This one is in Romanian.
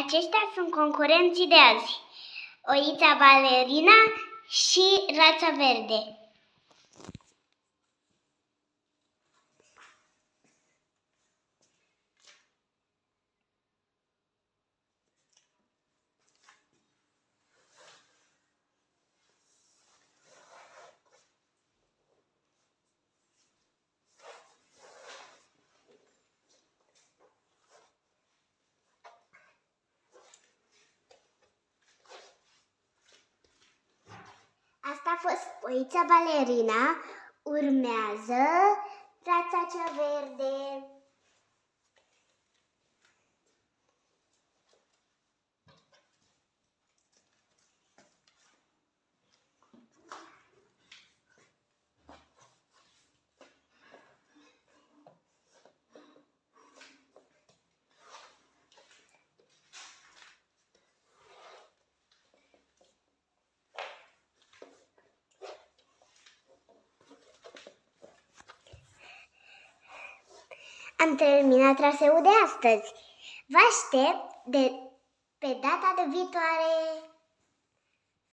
Aceștia sunt concurenții de azi, Oița Balerina și Rața Verde. Asta a fost Oița Balerina, urmează Rața cea Verde. Am terminat traseul de astăzi. Vă aștept pe data de viitoare!